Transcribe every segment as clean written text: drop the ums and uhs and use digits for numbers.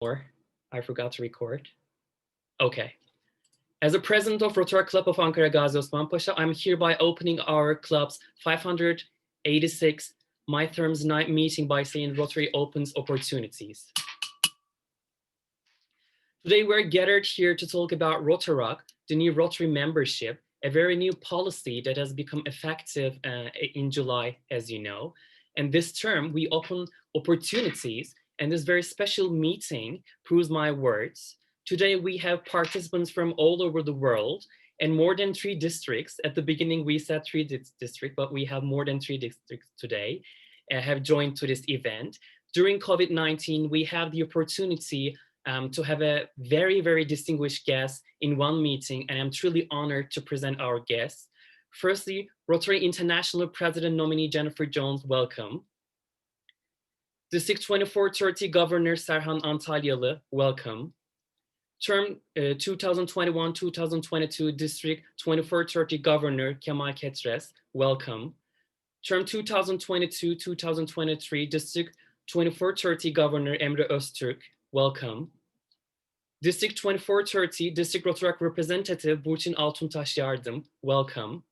Or I forgot to record. Okay. As a president of Rotary Club of Ankara Gazi Osman Pasha, I'm hereby opening our club's 586 My Terms Night meeting by saying Rotary opens opportunities. Today we're gathered here to talk about Rotaract, the new Rotary membership, a very new policy that has become effective in July, as you know. And this term, we open opportunities, and this very special meeting proves my words. Today we have participants from all over the world and more than 3 districts. At the beginning we said 3 districts, but we have more than 3 districts today have joined to this event. During COVID-19, we have the opportunity to have a very, very distinguished guest in one meeting, and I'm truly honored to present our guests. Firstly, Rotary International President nominee Jennifer Jones, welcome. District 2430 Governor Serhan Antalyalı, welcome. Term 2021-2022 District 2430 Governor Kemal Ketres, welcome. Term 2022-2023 District 2430 Governor Emre Öztürk, welcome. District 2430 District Rotaract Representative Burçin Altuntaş Yardım, welcome.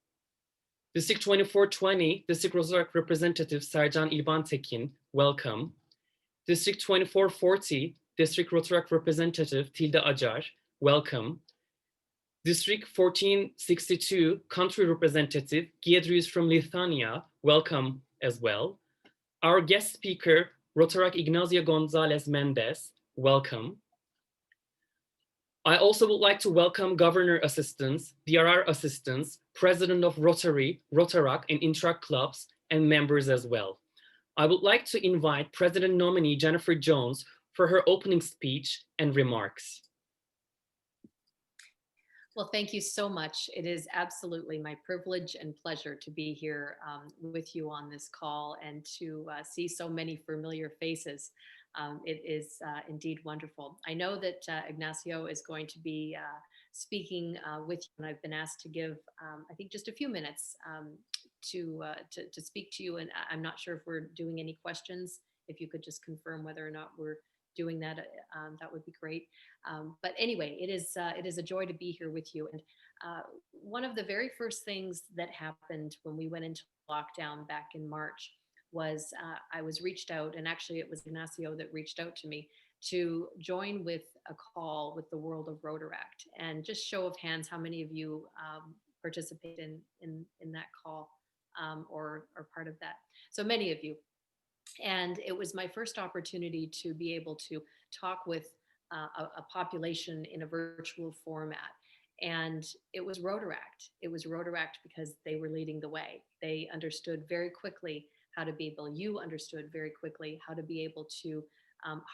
District 2420 District Rotaract Representative Sercan İlban Tekin, welcome. District 2440 District Rotaract Representative Tilde Acar, welcome. District 1462 Country Representative Giedrius from Lithuania, welcome as well. Our guest speaker, Rotaract Ignacio Gonzalez Mendez, welcome. I also would like to welcome Governor Assistants, DRR Assistants, President of Rotary, Rotaract, and Interact Clubs, and members as well. I would like to invite President nominee Jennifer Jones for her opening speech and remarks. Well, thank you so much. It is absolutely my privilege and pleasure to be here with you on this call and to see so many familiar faces. It is indeed wonderful. I know that Ignacio is going to be speaking with you, and I've been asked to give, I think, just a few minutes to speak to you. And I'm not sure if we're doing any questions. If you could just confirm whether or not we're doing that, that would be great. But anyway, it is a joy to be here with you. And one of the very first things that happened when we went into lockdown back in March was I was reached out, and actually it was Ignacio that reached out to me to join with a call with the World of Rotaract. And just show of hands, how many of you participate in that call or are part of that? So many of you. And it was my first opportunity to be able to talk with a population in a virtual format. And it was Rotaract. It was Rotaract because they were leading the way. They understood very quickly how to be able, you understood very quickly how to be able to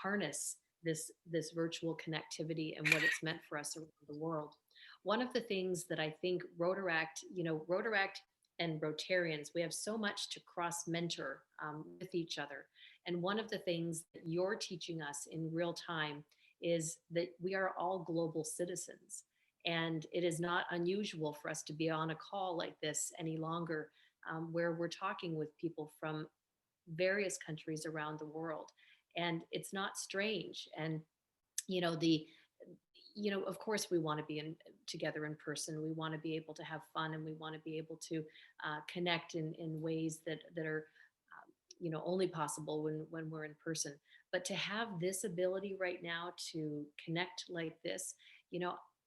harness this virtual connectivity and what it's meant for us around the world. One of the things that I think Rotaract, Rotaract and Rotarians, we have so much to cross mentor with each other. And one of the things that you're teaching us in real time is that we are all global citizens. And it is not unusual for us to be on a call like this any longer, where we're talking with people from various countries around the world. And it's not strange. And, of course, we want to be together in person. We want to be able to have fun, and we want to be able to connect in ways that are, only possible when we're in person. But to have this ability right now to connect like this,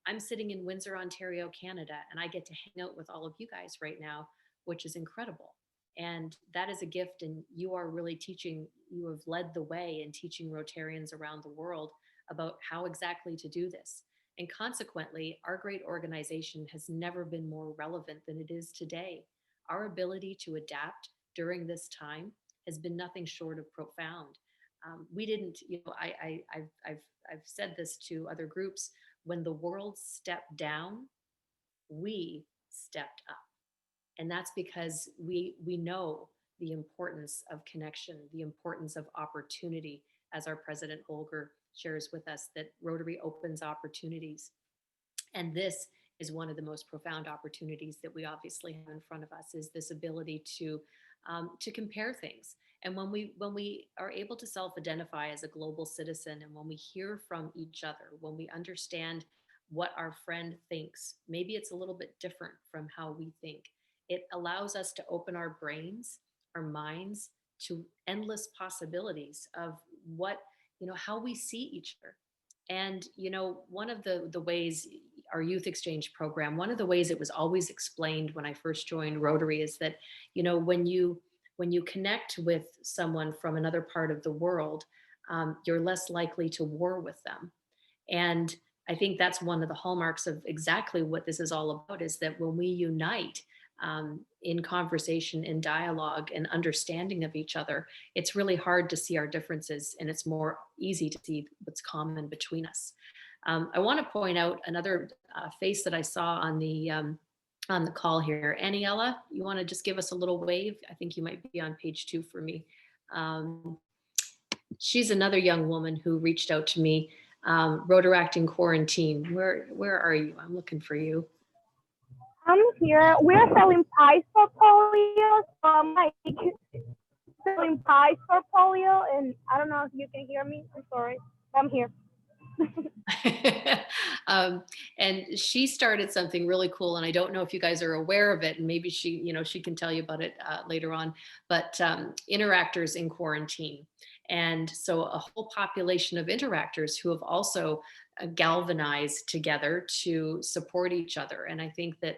I'm sitting in Windsor, Ontario, Canada, and I get to hang out with all of you guys right now, which is incredible. And that is a gift. And you are really teaching, you have led the way in teaching Rotarians around the world about how exactly to do this. And consequently, our great organization has never been more relevant than it is today. Our ability to adapt during this time has been nothing short of profound. We didn't, I've said this to other groups, when the world stepped down, we stepped up. And that's because we know the importance of connection, the importance of opportunity, as our President Holger shares with us, that Rotary opens opportunities. And this is one of the most profound opportunities that we obviously have in front of us, is this ability to compare things. And when we are able to self-identify as a global citizen, and when we hear from each other, when we understand what our friend thinks, maybe it's a little bit different from how we think, it allows us to open our brains, our minds, to endless possibilities of what, how we see each other. And one of the ways, our youth exchange program, one of the ways it was always explained when I first joined Rotary is that, when you connect with someone from another part of the world, you're less likely to war with them. And I think that's one of the hallmarks of exactly what this is all about, is that when we unite in conversation, in dialogue, and understanding of each other, it's really hard to see our differences, and it's more easy to see what's common between us. I want to point out another face that I saw on the call here. Aniela, you want to just give us a little wave? I think you might be on page 2 for me. Um, she's another young woman who reached out to me. Rotaract in quarantine. Where are you? I'm looking for you. I'm here. We're selling pies for polio. So I'm like selling pies for polio, and I don't know if you can hear me. I'm sorry. I'm here. And she started something really cool, and I don't know if you guys are aware of it, and maybe she can tell you about it later on, but interactors in quarantine. And so a whole population of interactors who have also galvanized together to support each other. And I think that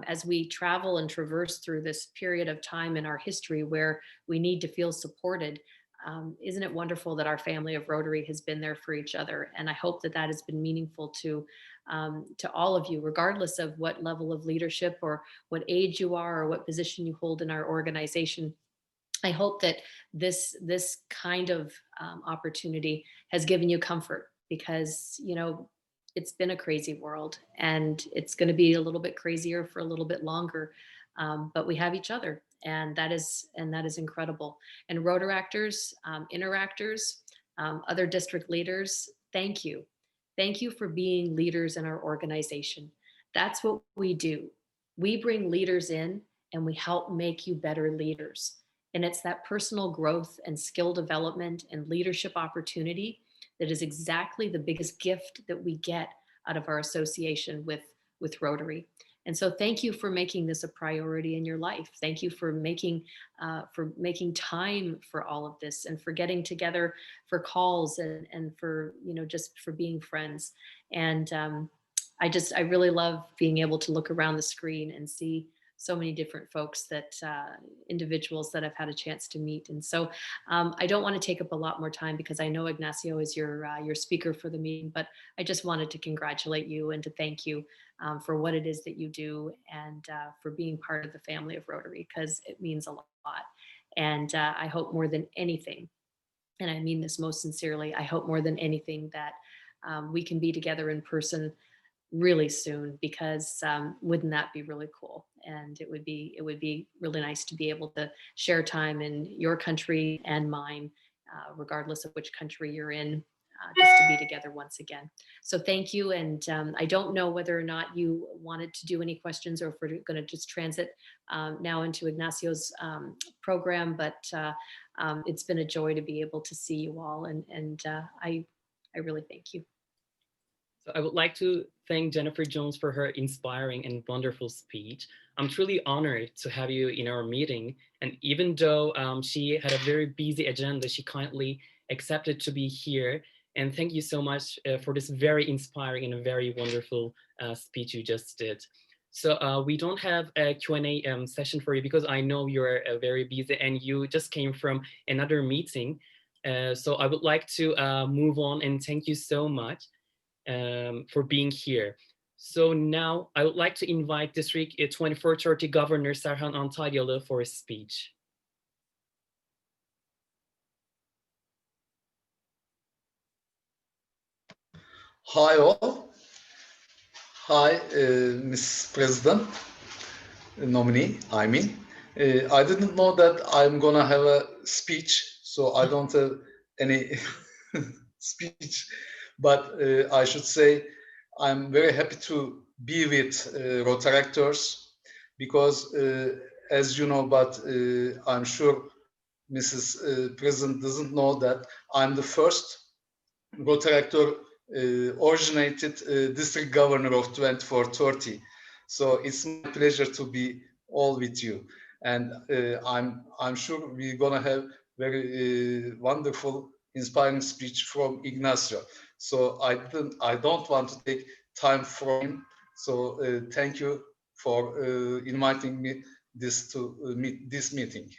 as we travel and traverse through this period of time in our history where we need to feel supported, isn't it wonderful that our family of Rotary has been there for each other? And I hope that that has been meaningful to all of you, regardless of what level of leadership or what age you are or what position you hold in our organization. I hope that this kind of opportunity has given you comfort, because it's been a crazy world, and it's going to be a little bit crazier for a little bit longer. But we have each other, and that is incredible. And Rotaractors, interactors, other district leaders, thank you. Thank you for being leaders in our organization. That's what we do. We bring leaders in, and we help make you better leaders. And it's that personal growth and skill development and leadership opportunity that is exactly the biggest gift that we get out of our association with Rotary. And so thank you for making this a priority in your life. Thank you for making time for all of this, and for getting together for calls, and for just for being friends. And I really love being able to look around the screen and see so many different folks, that individuals that I've had a chance to meet. And so I don't want to take up a lot more time, because I know Ignacio is your speaker for the meeting, but I just wanted to congratulate you and to thank you for what it is that you do, and for being part of the family of Rotary, because it means a lot. And I hope more than anything, and I mean this most sincerely, I hope more than anything that we can be together in person really soon, because wouldn't that be really cool? And it would be really nice to be able to share time in your country and mine, regardless of which country you're in, just to be together once again. So thank you. And I don't know whether or not you wanted to do any questions, or if we're going to just transit now into Ignacio's program, but it's been a joy to be able to see you all, and I really thank you. So I would like to thank Jennifer Jones for her inspiring and wonderful speech. I'm truly honored to have you in our meeting. And even though she had a very busy agenda, she kindly accepted to be here. And thank you so much for this very inspiring and a very wonderful speech you just did. So we don't have a Q&A session for you, because I know you're very busy and you just came from another meeting. So I would like to move on and thank you so much for being here. So now I would like to invite District 2430 Governor Serhan Antalyalı for a speech. Hi all. Hi, Ms. President, nominee, I mean. I didn't know that I'm gonna have a speech, so I don't have any speech, but I should say I'm very happy to be with Rotaractors, because as you know, but I'm sure Mrs. President doesn't know that I'm the first Rotaract originated district governor of 2430. So it's my pleasure to be all with you, and I'm sure we're gonna have very wonderful, inspiring speech from Ignacio. So I don't want to take time from him. So thank you for inviting me this meeting.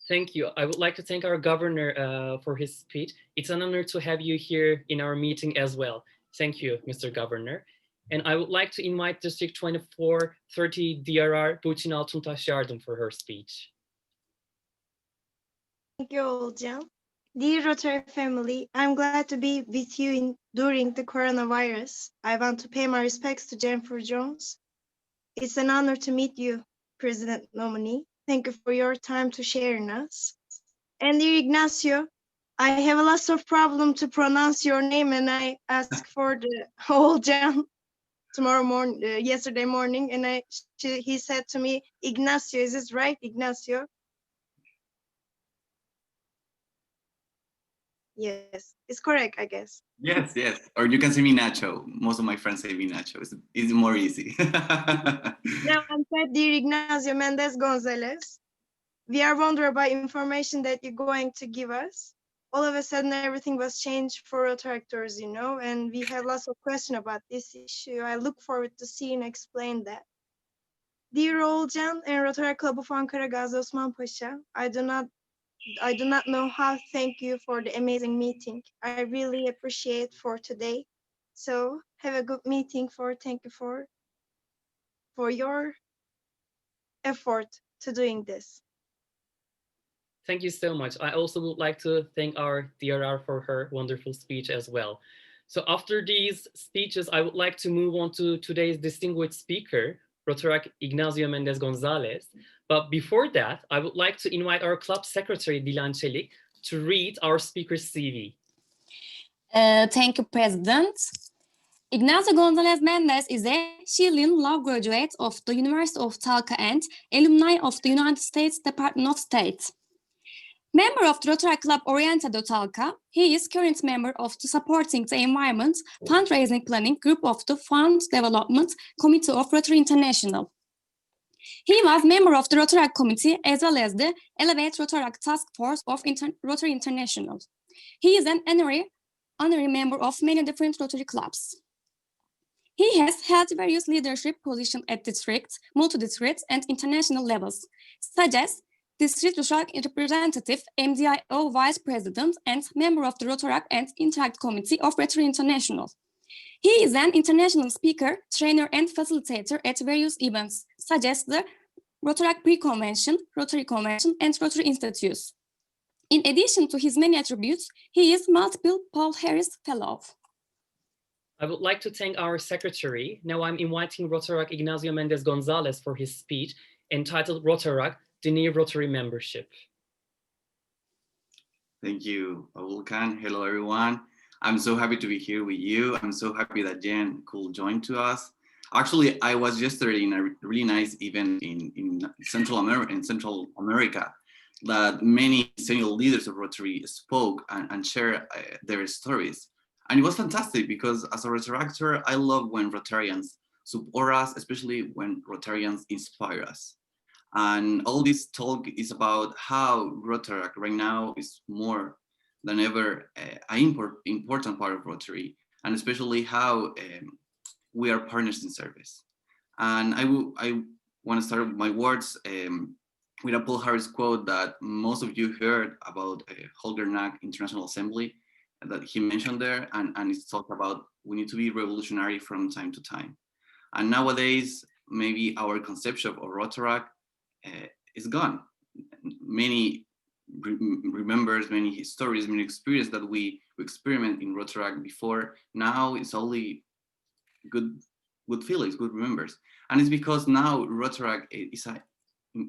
Thank you. I would like to thank our governor for his speech. It's an honor to have you here in our meeting as well. Thank you, Mr. Governor. And I would like to invite District 2430 DRR Burçin Altuntaş Yardım for her speech. Thank you, Olcan. Dear Rotary family, I'm glad to be with you during the coronavirus. I want to pay my respects to Jennifer Jones. It's an honor to meet you, President nominee. Thank you for your time to sharing us. And dear Ignacio, I have a lot of problem to pronounce your name, and I asked for the Olcan yesterday morning, and he said to me, Ignacio, is this right, Ignacio? Yes, it's correct, I guess. Yes, yes. Or you can say me Nacho. Most of my friends say me Nacho. It's more easy. Now I'm said, dear Ignacio Mendez Gonzalez. We are wondering about information that you're going to give us. All of a sudden, everything was changed for Rotaractors, you know, and we have lots of questions about this issue. I look forward to seeing you explain that. Dear Olcan and Rotary Club of Ankara Gazi Osman Pasha, I do not know how to thank you for the amazing meeting. I really appreciate for today. So have a good meeting thank you for your effort to doing this. Thank you so much. I also would like to thank our DRR for her wonderful speech as well. So after these speeches, I would like to move on to today's distinguished speaker, Rotaract Ignacio Mendez Gonzalez. But before that, I would like to invite our club secretary, Dilan Çelik, to read our speaker's CV. Thank you, President. Ignacio Gonzalez Mendez is a Chilean law graduate of the University of Talca and alumni of the United States Department of State. Member of the Rotary Club Orientado Talca, he is current member of the Supporting the Environment Fundraising Planning Group of the Fund Development Committee of Rotary International. He was member of the Rotaract Committee as well as the Elevate Rotaract Task Force of Rotary International. He is an honorary member of many different Rotary clubs. He has held various leadership positions at district, multi-district, and international levels, such as District Rotaract Representative, MDIO Vice President, and member of the Rotaract and Interact Committee of Rotary International. He is an international speaker, trainer, and facilitator at various events, such as the Rotaract Pre-Convention, Rotary Convention, and Rotary Institutes. In addition to his many attributes, he is multiple Paul Harris Fellow. I would like to thank our secretary. Now I'm inviting Rotaract Ignacio Mendez Gonzalez for his speech entitled Rotaract, the New Rotary Membership. Thank you, Volkan. Hello, everyone. I'm so happy to be here with you. I'm so happy that Jen could join to us. Actually, I was yesterday in a really nice event in Central America that many senior leaders of Rotary spoke and shared their stories. And it was fantastic because as a Rotaractor, I love when Rotarians support us, especially when Rotarians inspire us. And all this talk is about how Rotaract right now is more than ever an important part of Rotary, and especially how we are partners in service. And I want to start my words with a Paul Harris quote that most of you heard about Holger Knack International Assembly that he mentioned there, and it's talked about we need to be revolutionary from time to time. And nowadays, maybe our conception of Rotaract is gone. Many remembers, many stories, many experiences that we experiment in Rotaract before. Now it's only good feelings, good remembers. And it's because now Rotaract is an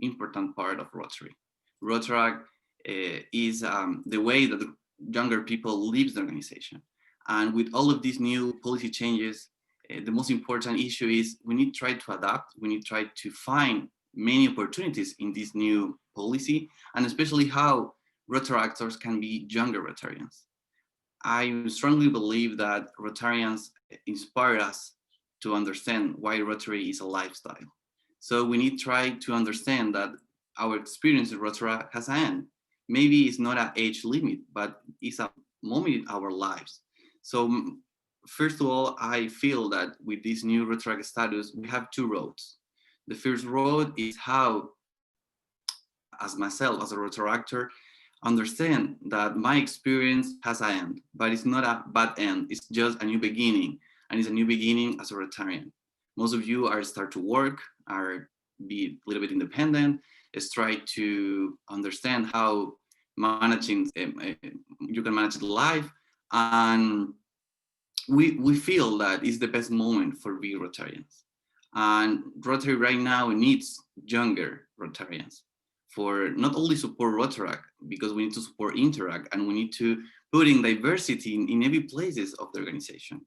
important part of Rotary. Rotaract is the way that the younger people live the organization. And with all of these new policy changes, the most important issue is we need to try to adapt. We need to try to find many opportunities in this new policy, and especially how Rotaractors can be younger Rotarians. I strongly believe that Rotarians inspire us to understand why Rotary is a lifestyle. So we need to try to understand that our experience in Rotary has an end. Maybe it's not an age limit, but it's a moment in our lives. So first of all, I feel that with this new Rotaract status, we have two roads. The first road is how, as myself, as a Rotaractor, understand that my experience has an end, but it's not a bad end. It's just a new beginning, and it's a new beginning as a Rotarian. Most of you are start to work, are be a little bit independent, is try to understand how managing you can manage the life, and we feel that it's the best moment for being Rotarians. And Rotary right now needs younger Rotarians for not only support Rotaract, because we need to support Interact, and we need to put in diversity in every places of the organization.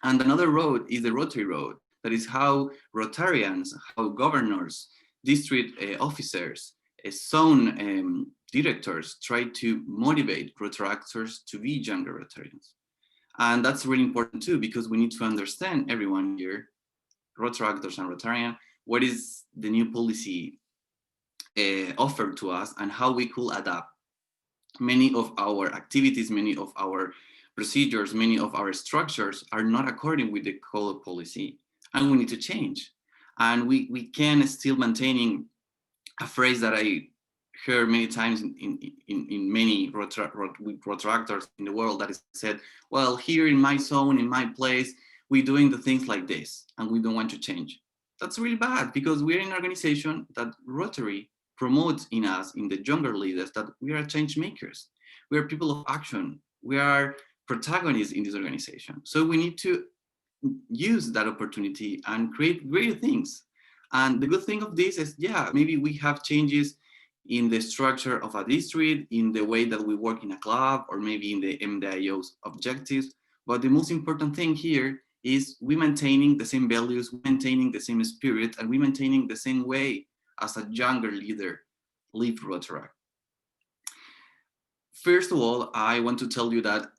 And another road is the Rotary road. That is how Rotarians, how governors, district officers, zone directors try to motivate Rotaractors to be younger Rotarians. And that's really important too, because we need to understand, everyone here, Rotaractors and Rotarian, what is the new policy offered to us and how we could adapt. Many of our activities, many of our procedures, many of our structures are not according with the code policy, and we need to change. And we can still maintaining a phrase that I heard many times in many Rotaractors in the world, that is said, well, here in my zone, in my place, we're doing the things like this, and we don't want to change. That's really bad, because we're in an organization that Rotary promotes in us, in the younger leaders, that we are change makers. We are people of action. We are protagonists in this organization. So we need to use that opportunity and create great things. And the good thing of this is, yeah, maybe we have changes in the structure of a district, in the way that we work in a club, or maybe in the MDIO's objectives. But the most important thing here is we maintaining the same values, maintaining the same spirit, and we maintaining the same way as a younger leader lead Rotaract. First of all, I want to tell you that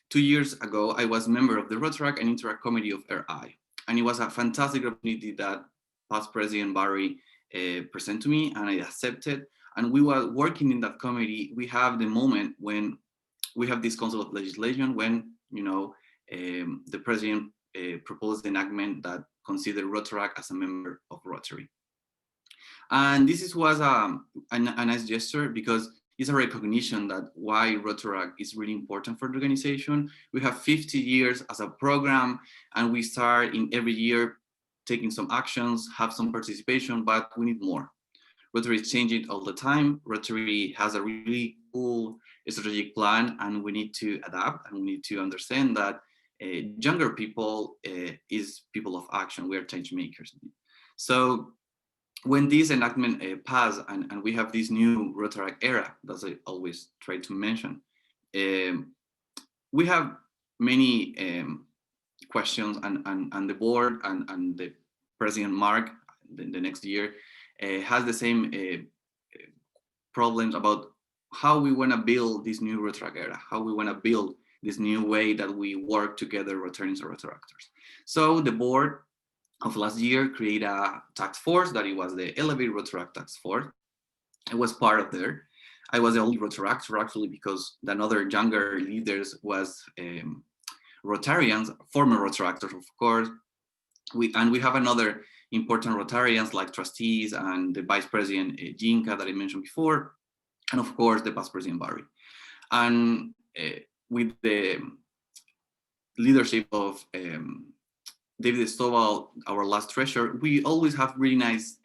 2 years ago, I was a member of the Rotaract and Interact Committee of RI. And it was a fantastic opportunity that past President Barry presented to me, and I accepted. And we were working in that committee. We have the moment when we have this council of legislation, when, you know, the president proposed the enactment that considered Rotaract as a member of Rotary. And this was a nice gesture, because it's a recognition that why Rotaract is really important for the organization. We have 50 years as a program, and we start in every year taking some actions, have some participation, but we need more. Rotary is changing all the time. Rotary has a really cool strategic plan, and we need to adapt, and we need to understand that younger people is people of action. We are change makers. So when this enactment passed, and we have this new Rotaract era, that I always try to mention, we have many questions, and the board and the President Mark, the next year, has the same problems about how we want to build this new Rotaract era, how we want to build this new way that we work together, Rotarians and Rotaractors. So the board of last year created a task force that it was the Elevate Rotaract Task Force. I was part of there. I was the only Rotaractor, actually, because the other younger leaders was Rotarians, former Rotaractors, of course. We have another important Rotarians like trustees and the Vice President Jinka that I mentioned before, and of course the past President Barry. And with the leadership of David Stovall, our last treasurer, we always have really nice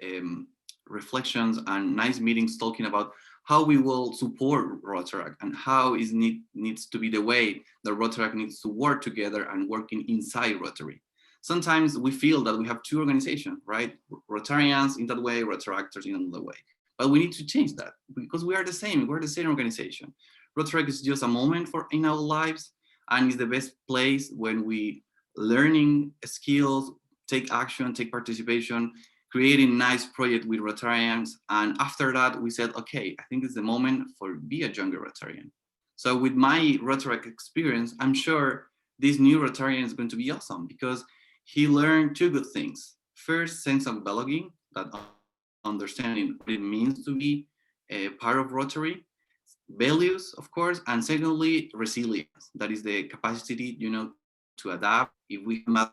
reflections and nice meetings talking about how we will support Rotaract and how it needs to be the way that Rotaract needs to work together and working inside Rotary. Sometimes we feel that we have two organizations, right? Rotarians in that way, Rotaractors in another way. But we need to change that, because we are the same. We're the same organization. Rotaract is just a moment in our lives, and it's the best place when we learning skills, take action, take participation, creating nice project with Rotarians. And after that, we said, okay, I think it's the moment for be a younger Rotarian. So with my Rotaract experience, I'm sure this new Rotarian is going to be awesome because he learned two good things. First, sense of belonging, that understanding what it means to be a part of Rotary, values, of course, and secondly, resilience. That is the capacity, to adapt if we have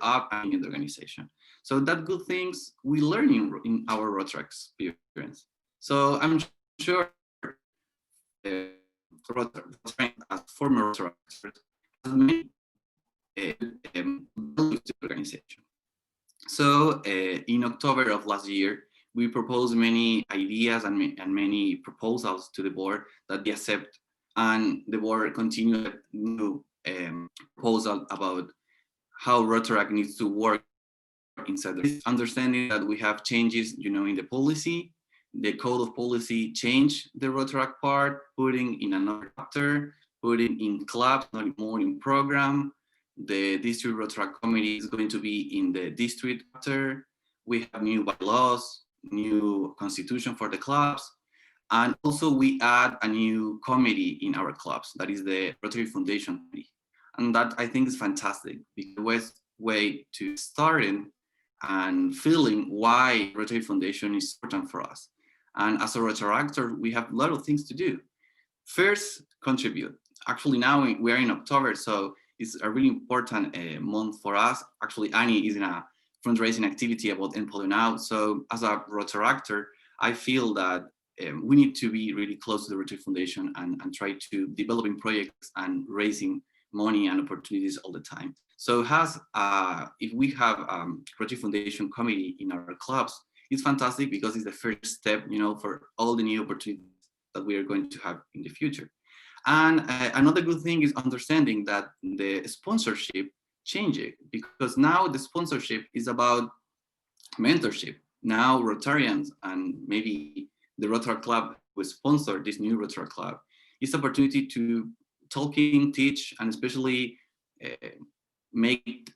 up and in the organization. So that good things we learn in our Rotaract experience. So I'm sure Rotaract, as former Rotaract expert, has many values to the organization. So in October of last year, we proposed many ideas and many proposals to the board that they accept, and the board continued new proposal about how Rotaract needs to work inside this understanding that we have changes, in the policy. The code of policy changed the Rotaract part, putting in another chapter, putting in clubs, not more in program. The district Rotaract committee is going to be in the district chapter. We have new bylaws, new constitution for the clubs. And also we add a new committee in our clubs, that is the Rotary Foundation committee. And that I think is fantastic because way to starting and feeling why Rotary Foundation is important for us. And as a Rotaractor, we have a lot of things to do. First, contribute. Actually, now we are in October, so it's a really important month for us. Actually, Annie is in a fundraising activity about Empower Now. So as a Rotaractor, I feel that we need to be really close to the Rotary Foundation and try to developing projects and raising money and opportunities all the time. So if we have Rotary Foundation committee in our clubs, it's fantastic because it's the first step, for all the new opportunities that we are going to have in the future. And another good thing is understanding that the sponsorship changing, because now the sponsorship is about mentorship. Now Rotarians and maybe the Rotary Club who sponsor this new Rotary Club, it's opportunity to talking, teach, and especially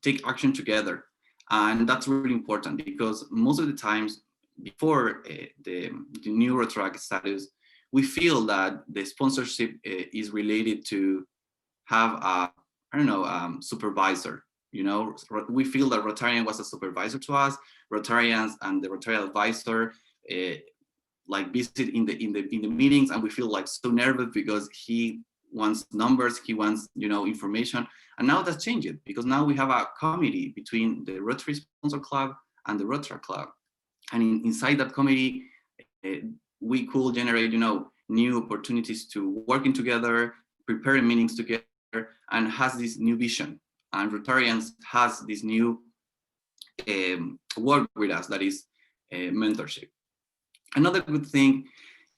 take action together. And that's really important because most of the times before the new Rotaract status, we feel that the sponsorship is related to have a, supervisor. We feel that Rotarian was a supervisor to us. Rotarians and the Rotary advisor visit in the meetings, and we feel like so nervous because he wants numbers, he wants information. And now that's changed because now we have a committee between the Rotary Sponsor Club and the Rotary Club. And inside that committee, we could generate, new opportunities to working together, preparing meetings together, and has this new vision. And Rotarians has this new work with us, that is mentorship. Another good thing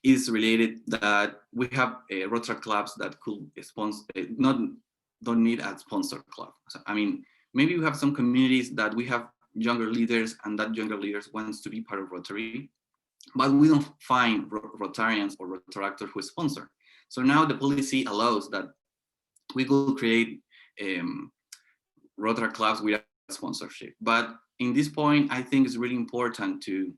is related that we have Rotary clubs that could sponsor, don't need a sponsor club. So, maybe we have some communities that we have younger leaders and that younger leaders wants to be part of Rotary, but we don't find Rotarians or Rotaractors who sponsor. So now the policy allows that we could create Rotary clubs without sponsorship. But in this point, I think it's really important to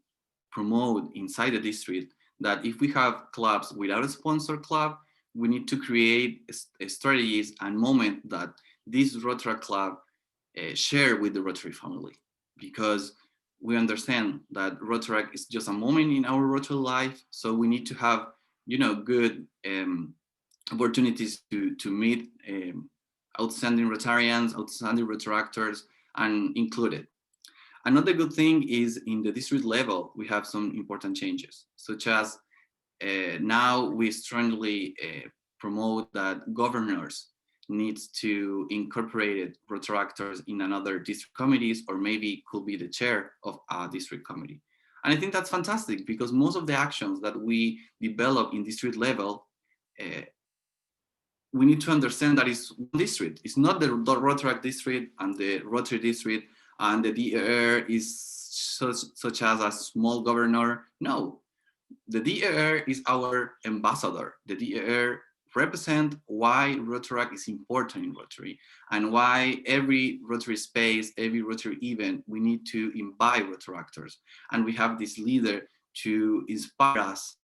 promote inside the district that if we have clubs without a sponsor club, we need to create strategies and moment that this Rotary club share with the Rotary family, because we understand that Rotaract is just a moment in our Rotary life. So we need to have, good opportunities to meet outstanding Rotarians, outstanding Rotaractors, and include it. Another good thing is in the district level, we have some important changes, such as now we strongly promote that governors needs to incorporate Rotaractors in another district committees, or maybe could be the chair of a district committee. And I think that's fantastic because most of the actions that we develop in district level, we need to understand that it's one district. It's not the Rotaract district and the Rotary district and the DER is such as a small governor. No, the DER is our ambassador. The DER represent why Rotaract is important in Rotary and why every Rotary space, every Rotary event, we need to invite Rotaractors. And we have this leader to inspire us,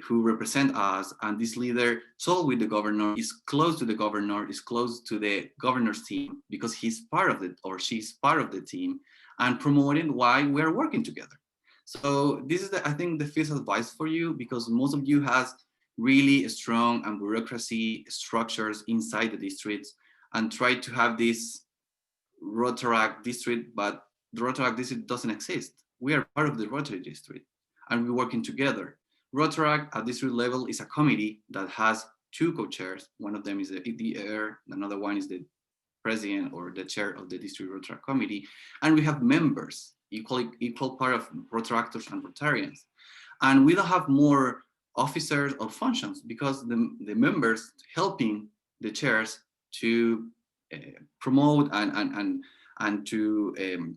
who represent us, and this leader told with the governor, is close to the governor, is close to the governor's team, because he's part of it, or she's part of the team, and promoting why we're working together. So this is, I think, the first advice for you, because most of you has really strong and bureaucracy structures inside the districts, and try to have this Rotaract district, but the Rotaract district doesn't exist. We are part of the Rotary district, and we're working together. Rotaract at district level is a committee that has two co-chairs. One of them is the heir, another one is the president or the chair of the district Rotaract committee. And we have members, equal part of Rotaractors and Rotarians. And we don't have more officers or functions, because the members helping the chairs to promote and to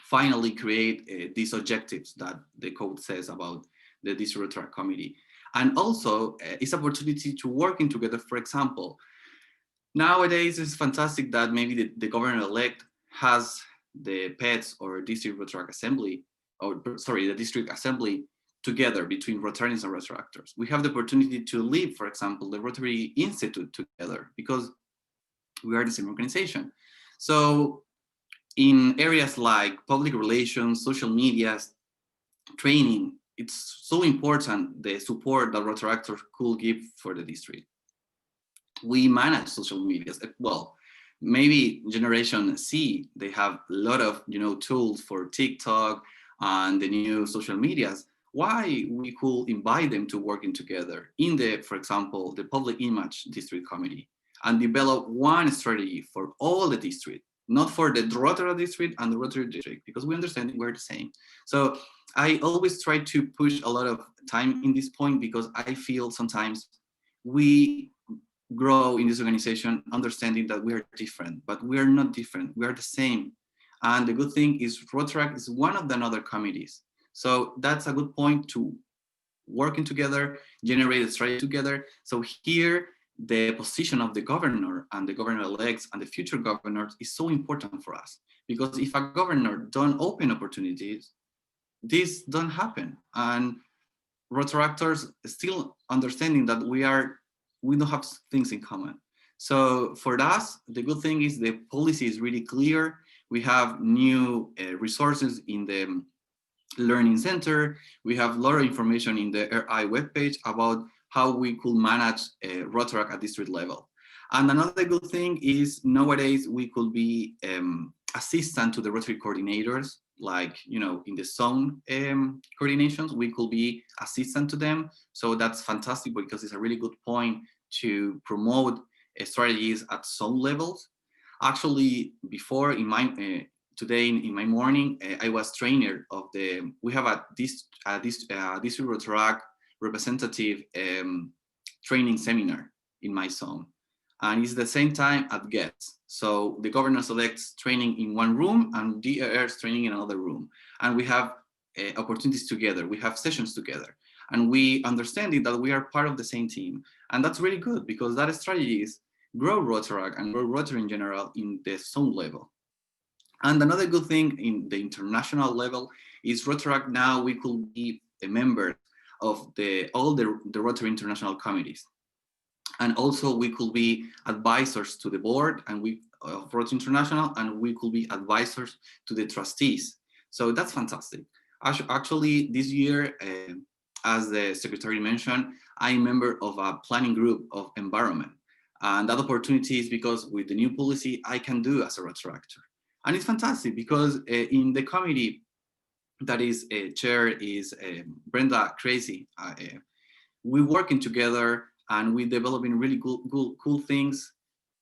finally create these objectives that the code says about the district Rotaract committee. And also it's opportunity to working together. For example, nowadays it's fantastic that maybe the governor-elect has the pets or district Rotaract assembly, or sorry, the district assembly together between Rotarians and Rotaractors. We have the opportunity to lead, for example, the Rotary Institute together, because we are the same organization. So in areas like public relations, social media, training, it's so important the support that Rotaractors could give for the district. We manage social media. Well, maybe Generation C, they have a lot of tools for TikTok and the new social medias. Why we could invite them to working together in the, for example, the public image district committee, and develop one strategy for all the district, not for the Rotary district and the Rotary district, because we understand we're the same. So I always try to push a lot of time in this point, because I feel sometimes we grow in this organization understanding that we are different, but we are not different, we are the same. And the good thing is Rotaract is one of the other committees. So that's a good point to working together, generate a strategy together. So here, the position of the governor and the governor-elects and the future governors is so important for us, because if a governor don't open opportunities, this don't happen. And Rotaractors still understanding that we don't have things in common. So for us, the good thing is the policy is really clear. We have new resources in the Learning Center. We have a lot of information in the RI webpage about how we could manage Rotaract at district level. And another good thing is nowadays we could be assistant to the Rotary coordinators, like in the zone coordinations, we could be assistant to them. So that's fantastic, because it's a really good point to promote strategies at zone levels. Actually, before in my today in my morning, I was trainer of we have this district Rotaract representative training seminar in my zone. And it's the same time at GETS. So the governor selects training in one room and DR's training in another room. And we have opportunities together. We have sessions together. And we understand that we are part of the same team. And that's really good, because that strategy is grow Rotaract and grow Rotary in general in the zone level. And another good thing in the international level is Rotaract now we could be a member of all the Rotary international committees. And also we could be advisors to the board and of Rotary International, and we could be advisors to the trustees. So that's fantastic. Actually, this year, as the secretary mentioned, I'm a member of a planning group of environment. And that opportunity is because with the new policy, I can do as a Rotaractor. And it's fantastic, because in the committee that is chair is Brenda Crazy. We're working together and we're developing really cool things,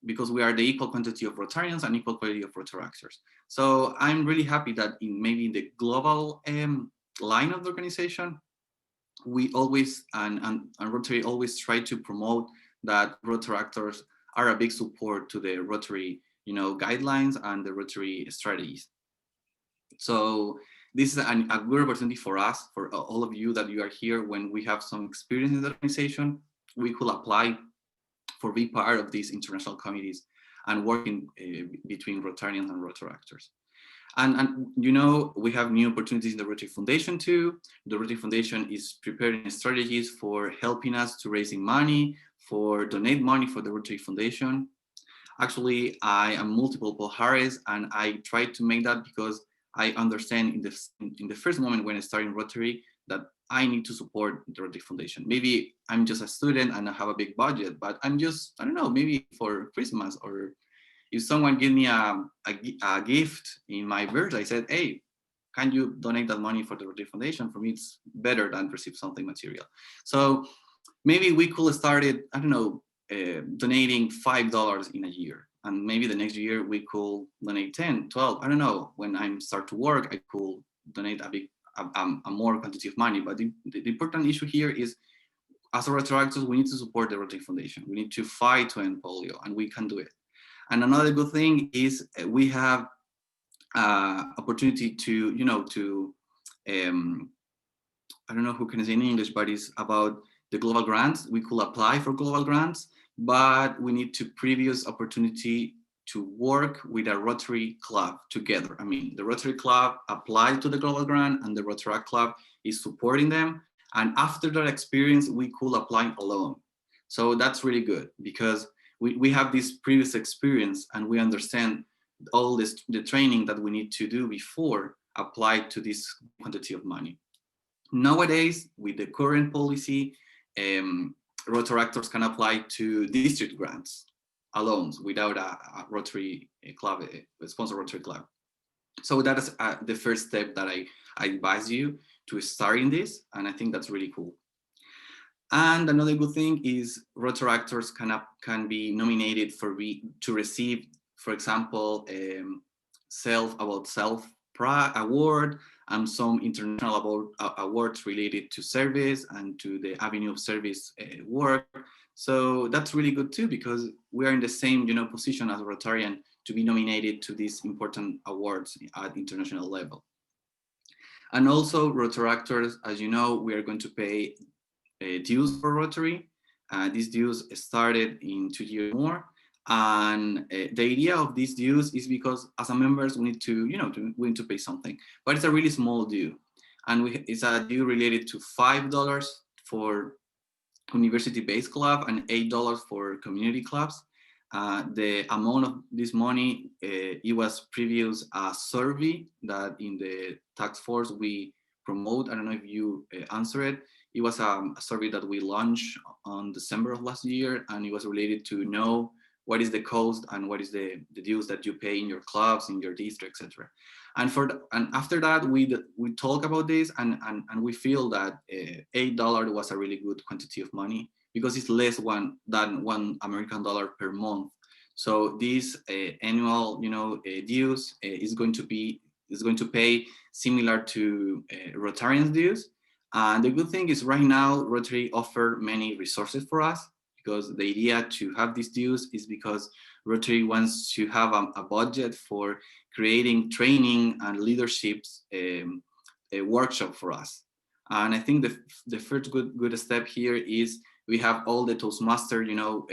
because we are the equal quantity of Rotarians and equal quality of Rotaractors. So I'm really happy that maybe in the global line of the organization, we always, and Rotary always try to promote that Rotaractors are a big support to the Rotary guidelines and the Rotary strategies. So this is a good opportunity for us, for all of you that you are here. When we have some experience in the organization, we could apply for being part of these international committees and working between Rotarians and Rotaractors. And you know, we have new opportunities in the Rotary Foundation too. The Rotary Foundation is preparing strategies for helping us to raising money, for donate money for the Rotary Foundation. Actually, I am multiple Paul Harris, and I try to make that because I understand in the first moment when I started Rotary that I need to support the Rotary Foundation. Maybe I'm just a student and I have a big budget, but I'm just, I don't know, maybe for Christmas, or if someone give me a gift in my birthday, I said, hey, can you donate that money for the Rotary Foundation? For me, it's better than receive something material. So maybe we could start it, I don't know, donating $5 in a year. And maybe the next year we could donate 10, 12, I don't know. When I start to work, I could donate a more quantity of money. But the important issue here is, as a Rotaractors, we need to support the Rotary Foundation. We need to fight to end polio, and we can do it. And another good thing is we have opportunity to, you know, to, I don't know who can say in English, but it's about the global grants. We could apply for global grants, but we need to previous opportunity to work with a Rotary club together. I mean, the Rotary club applied to the global grant and the Rotaract club is supporting them. And after that experience, we could apply alone. So that's really good because we have this previous experience and we understand all this, the training that we need to do before apply to this quantity of money. Nowadays, with the current policy, Rotaractors can apply to district grants alone without a Rotary club, a sponsor Rotary club. So that is the first step that I advise you to start in this, and I think that's really cool. And another good thing is Rotaractors can be nominated to receive, for example, Self award and some international awards related to service and to the avenue of service work. So that's really good too, because we are in the same, you know, position as a Rotarian to be nominated to these important awards at international level. And also Rotaractors, as you know, we are going to pay dues for Rotary. These dues started in 2 years more. And the idea of these dues is because as a members, we need to, you know, we need to pay something, but it's a really small due. And it's a due related to $5 for university-based club and $8 for community clubs. The amount of this money, it was previous a survey that in the task force we promote. I don't know if you answer it. It was a survey that we launched on December of last year, and it was related to know what is the cost and what is the dues that you pay in your clubs, in your district, etc. And after that, we talk about this, and we feel that $8 was a really good quantity of money because it's less than $1 American per month. So this annual, you know, dues is going to pay similar to Rotarians dues. And the good thing is right now Rotary offer many resources for us, because the idea to have these dues is because Rotary wants to have a budget for creating training and leaderships a workshop for us. And I think the first good step here is we have all the Toastmaster, you know,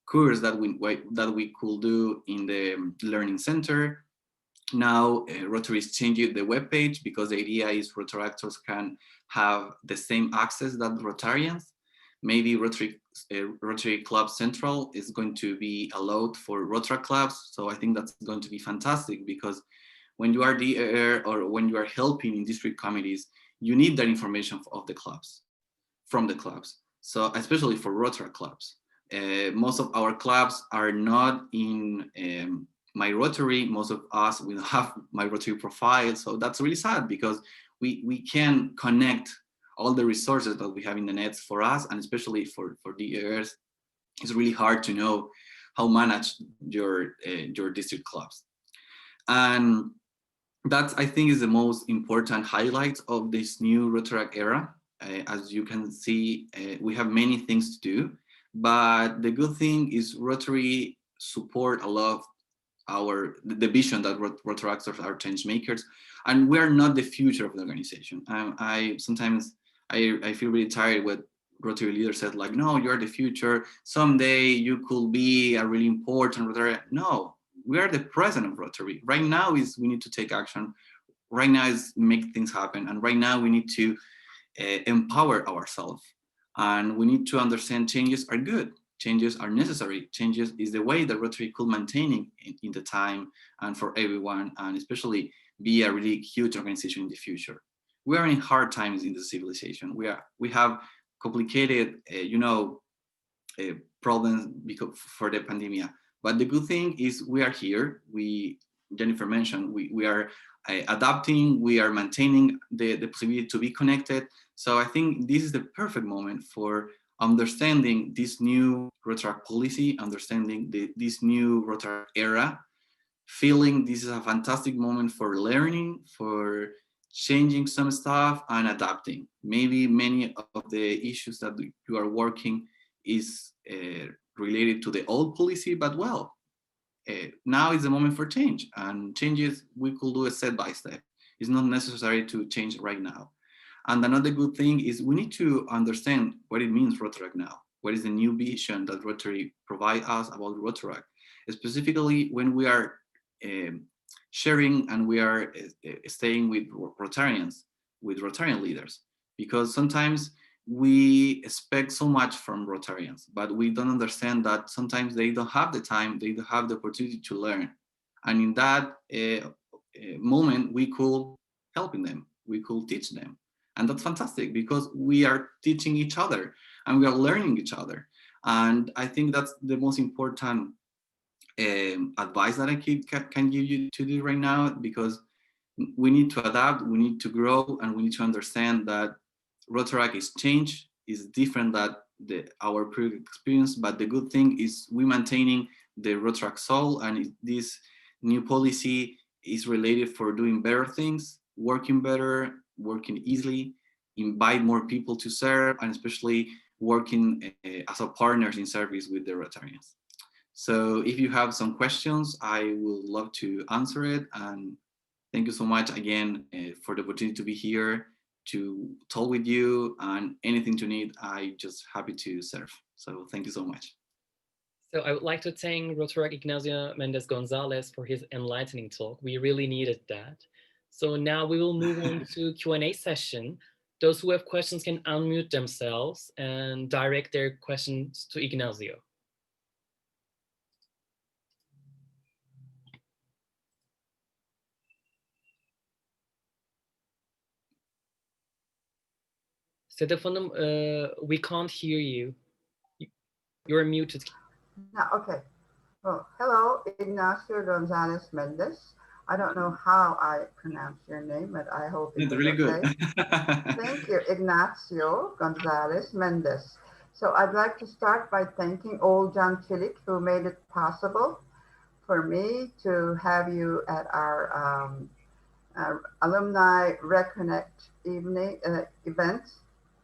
course that we could do in the Learning Center. Now Rotary is changing the webpage because the idea is Rotaractors can have the same access that Rotarians. Maybe Rotary Club Central is going to be allowed for Rotaract clubs. So I think that's going to be fantastic, because when you are DAR or when you are helping in district committees, you need that information of the clubs, from the clubs. So especially for Rotaract clubs. Most of our clubs are not in My Rotary. Most of us will have My Rotary profile. So that's really sad, because we can connect all the resources that we have in the nets for us, and especially for DARs, it's really hard to know how to manage your district clubs. And that, I think, is the most important highlight of this new Rotaract era. As you can see, we have many things to do, but the good thing is Rotary support a lot of the vision that Rotaractors are change makers, and we are not the future of the organization. Sometimes I feel really tired Rotary leaders said like, no, you're the future. Someday you could be a really important Rotary. No, we are the present of Rotary. Right now is we need to take action. Right now is make things happen. And right now we need to empower ourselves. And we need to understand changes are good. Changes are necessary. Changes is the way that Rotary could maintain in the time and for everyone, and especially be a really huge organization in the future. We are in hard times in the civilization. We have complicated, problems because for the pandemic. But the good thing is we are here. Jennifer mentioned, we are adapting, we are maintaining the possibility to be connected. So I think this is the perfect moment for understanding this new Rotaract policy, understanding this new Rotaract era, feeling this is a fantastic moment for learning, for changing some stuff and adapting. Maybe many of the issues that you are working is related to the old policy, but well, now is the moment for change, and changes we could do it step by step. It's not necessary to change right now. And another good thing is we need to understand what it means Rotaract now. What is the new vision that Rotary provide us about Rotaract, specifically when we are sharing and we are staying with Rotarians, with Rotarian leaders, because sometimes we expect so much from Rotarians, but we don't understand that sometimes they don't have the time, they don't have the opportunity to learn. And in that moment, we could helping them, we could teach them. And that's fantastic because we are teaching each other and we are learning each other. And I think that's the most important advice that I can give you to do right now, because we need to adapt, we need to grow, and we need to understand that Rotaract is change, is different than our previous experience. But the good thing is we maintaining the Rotaract soul, and this new policy is related for doing better things, working better, working easily, invite more people to serve, and especially working as a partners in service with the Rotarians. So if you have some questions, I would love to answer it. And thank you so much again for the opportunity to be here, to talk with you, and anything you need, I just happy to serve. So thank you so much. So I would like to thank Rotaract Ignacio Mendez Gonzalez for his enlightening talk. We really needed that. So now we will move on to Q&A session. Those who have questions can unmute themselves and direct their questions to Ignacio. Sedef Hanım, we can't hear you. You're muted. No, okay. Well, hello, Ignacio Gonzalez Mendez. I don't know how I pronounce your name, but I hope it's really okay. Good. Thank you, Ignacio Gonzalez Mendez. So I'd like to start by thanking old John Chilik, who made it possible for me to have you at our alumni Reconnect evening event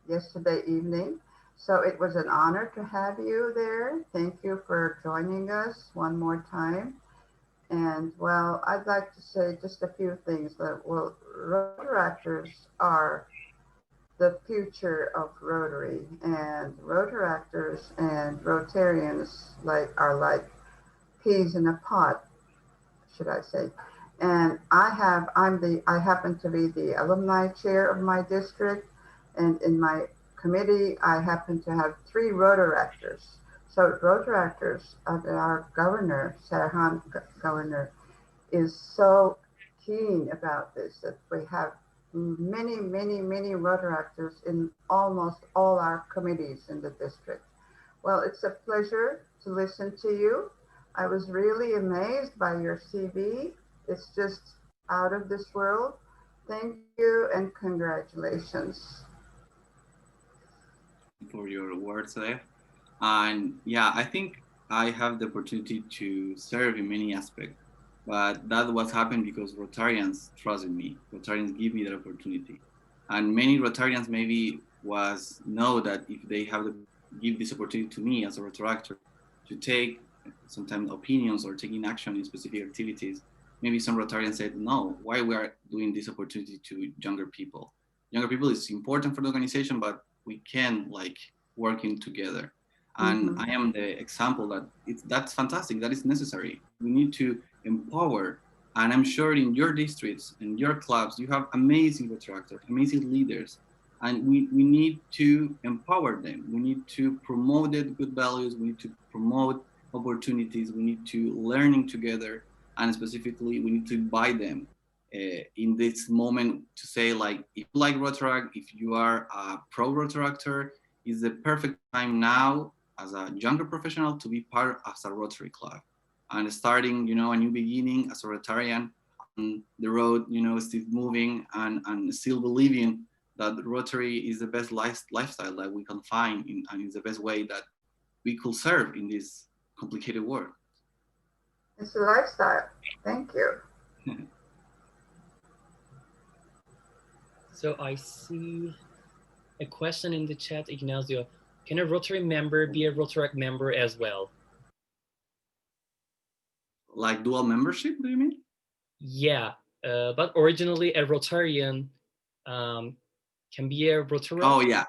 yesterday evening. So it was an honor to have you there. Thank you for joining us one more time. And well, I'd like to say just a few things that, well, Rotaractors are the future of Rotary, and Rotaractors and Rotarians are like peas in a pod, should I say. And I happen to be the alumni chair of my district, and in my committee, I happen to have 3 Rotaractors. So Rotaractors, our governor, Serhan governor, is so keen about this, that we have many Rotaractors in almost all our committees in the district. Well, it's a pleasure to listen to you. I was really amazed by your CV. It's just out of this world. Thank you and congratulations. For your words there. And yeah, I think I have the opportunity to serve in many aspects, but that was happened because Rotarians trusted me. Rotarians give me that opportunity. And many Rotarians maybe know that if they have to give this opportunity to me as a Rotaractor to take sometimes opinions or taking action in specific activities, maybe some Rotarians said, no, why we are doing this opportunity to younger people? Younger people is important for the organization, but we can working together. And I am the example that that's fantastic, that is necessary. We need to empower, and I'm sure in your districts, in your clubs, you have amazing Rotaractors, amazing leaders, and we need to empower them. We need to promote the good values, we need to promote opportunities, we need to learning together, and specifically we need to invite them in this moment to say, like, if you like Rotaract, if you are a pro Rotaractor, is the perfect time now as a younger professional to be part as a Rotary club and starting, you know, a new beginning as a Rotarian on the road, you know, still moving and still believing that Rotary is the best lifestyle that we can find in, and is the best way that we could serve in this complicated world. It's a lifestyle. Thank you. So I see a question in the chat, Ignacio. Can a Rotary member be a Rotaract member as well? Like dual membership, do you mean? Yeah, but originally a Rotarian can be a Rotaract. Oh yeah,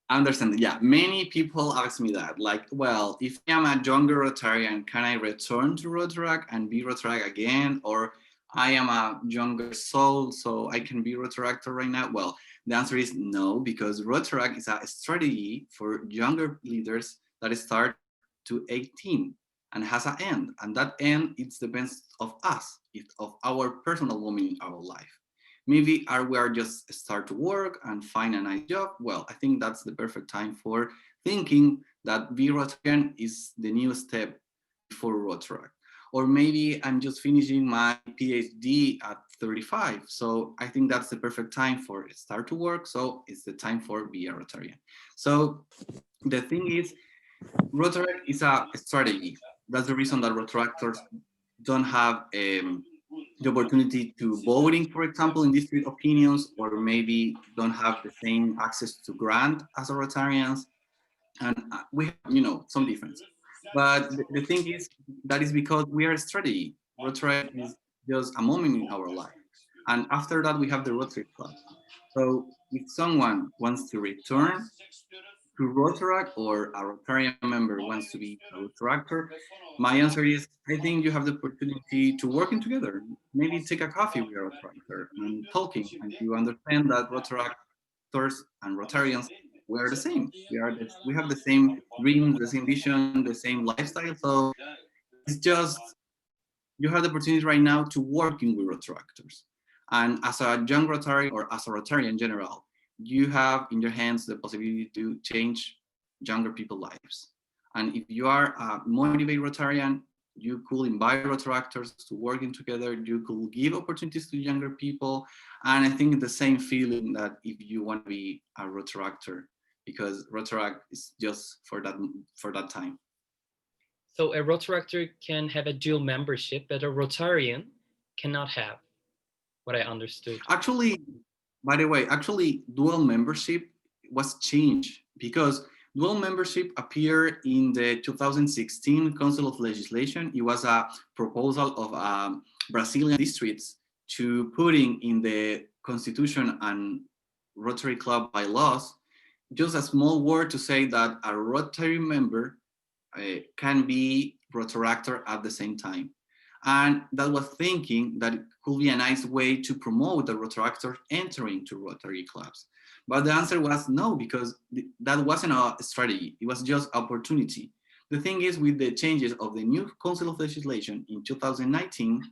I understand. Yeah, many people ask me that. Like, well, if I am a younger Rotarian, can I return to Rotaract and be Rotaract again? Or I am a younger soul, so I can be Rotaractor right now? Well, the answer is no, because Rotaract is a strategy for younger leaders that start to 18 and has an end. And that end, it depends of us, of our personal moment in our life. Maybe we are just start to work and find a nice job. Well, I think that's the perfect time for thinking that be Rotarian is the new step for Rotaract. Or maybe I'm just finishing my PhD at 35. So I think that's the perfect time for start to work. So it's the time for be a Rotarian. So the thing is, Rotaract is a strategy. That's the reason that Rotaractors don't have the opportunity to voting, for example, in district opinions, or maybe don't have the same access to grant as Rotarians. And we have, you know, some difference. But the thing is, that is because we are a strategy. Rotary is just a moment in our life. And after that, we have the Rotary Club. So if someone wants to return to Rotaract or a Rotarian member wants to be a Rotaractor, my answer is, I think you have the opportunity to working together. Maybe take a coffee with a Rotaractor and talking, and you understand that Rotaractors and Rotarians, we are the same. We have the same dreams, the same vision, the same lifestyle. So it's just, you have the opportunity right now to working with Rotaractors. And as a young Rotary or as a Rotarian in general, you have in your hands the possibility to change younger people's lives. And if you are a motivated Rotarian, you could invite Rotaractors to working together. You could give opportunities to younger people. And I think the same feeling that if you want to be a Rotaractor, because Rotaract is just for that time. So a Rotaractor can have a dual membership, but a Rotarian cannot have, what I understood. Actually, by the way, dual membership was changed because dual membership appeared in the 2016 Council of Legislation. It was a proposal of Brazilian districts to putting in the Constitution and Rotary Club bylaws just a small word to say that a Rotary member can be Rotaractor at the same time. And that was thinking that it could be a nice way to promote the Rotaractor entering to Rotary clubs. But the answer was no, because that wasn't a strategy. It was just opportunity. The thing is, with the changes of the new Council of Legislation in 2019,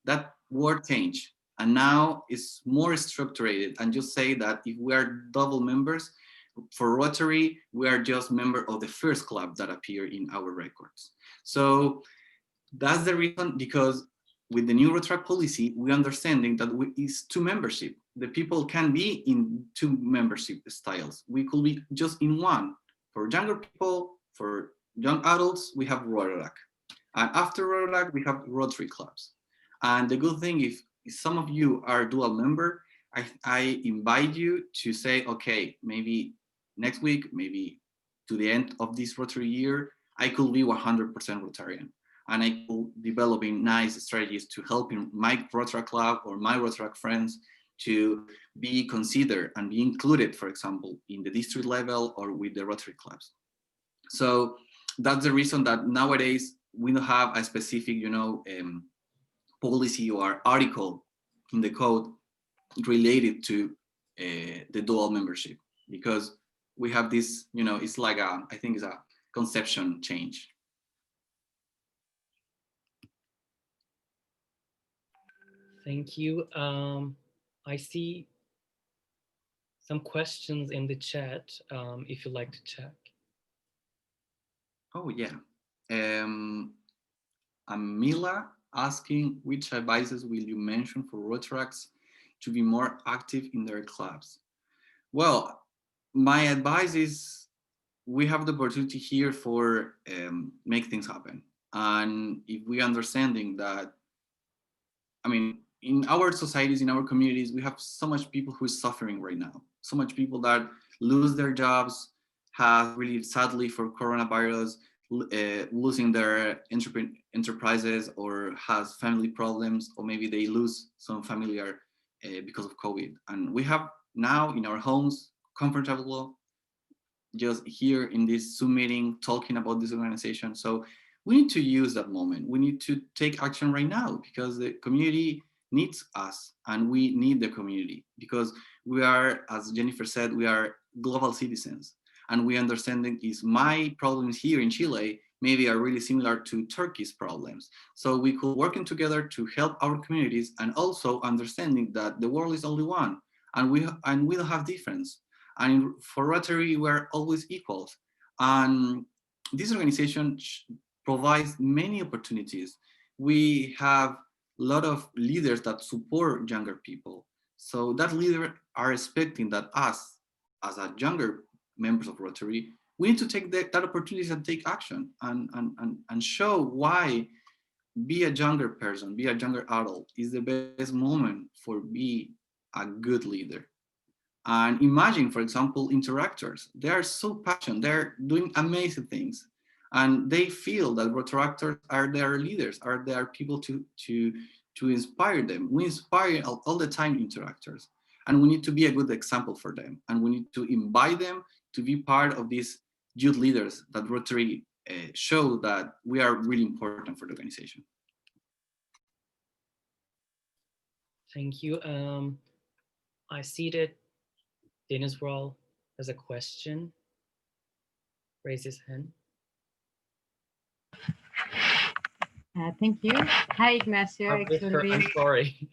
that word changed. And now it's more structured and just say that if we are double members, for Rotary, we are just member of the first club that appear in our records. So that's the reason, because with the new Rotaract policy, we understanding that it's two membership. The people can be in two membership styles. We could be just in one. For younger people, for young adults, we have Rotaract. And after Rotaract, we have Rotary clubs. And the good thing, if some of you are dual member, I invite you to say, okay, maybe next week, maybe to the end of this Rotary year, I could be 100% Rotarian. And I could developing nice strategies to help in my Rotaract club or my Rotaract friends to be considered and be included, for example, in the district level or with the Rotary clubs. So that's the reason that nowadays we don't have a specific, policy or article in the code related to the dual membership, because we have this, it's like I think it's a conception change. Thank you. I see some questions in the chat, if you'd like to check. Oh, yeah. Amila asking, which advices will you mention for Rotaracts to be more active in their clubs? Well, my advice is we have the opportunity here for make things happen. And if we understanding that, I mean, in our societies, in our communities, we have so much people who is suffering right now. So much people that lose their jobs, have really sadly for coronavirus, losing their enterprises, or has family problems, or maybe they lose some familiar because of COVID. And we have now in our homes, comfortable, just here in this Zoom meeting, talking about this organization. So we need to use that moment. We need to take action right now, because the community needs us and we need the community, because we are, as Jennifer said, we are global citizens, and we understanding is my problems here in Chile maybe are really similar to Turkey's problems. So we could working together to help our communities, and also understanding that the world is only one, and we don't have difference. And for Rotary, we're always equals. And this organization provides many opportunities. We have a lot of leaders that support younger people. So that leaders are expecting that us, as a younger members of Rotary, we need to take that opportunity and take action, and show why be a younger person, be a younger adult is the best moment for be a good leader. And imagine, for example, interactors. They are so passionate. They're doing amazing things. And they feel that Rotaractors are their leaders, are their people to inspire them. We inspire all the time interactors. And we need to be a good example for them. And we need to invite them to be part of these youth leaders that Rotary show that we are really important for the organization. Thank you. I see that Dennis Rawl has a question. Raise his hand. Thank you. Hi, Ignacio. I'm sorry.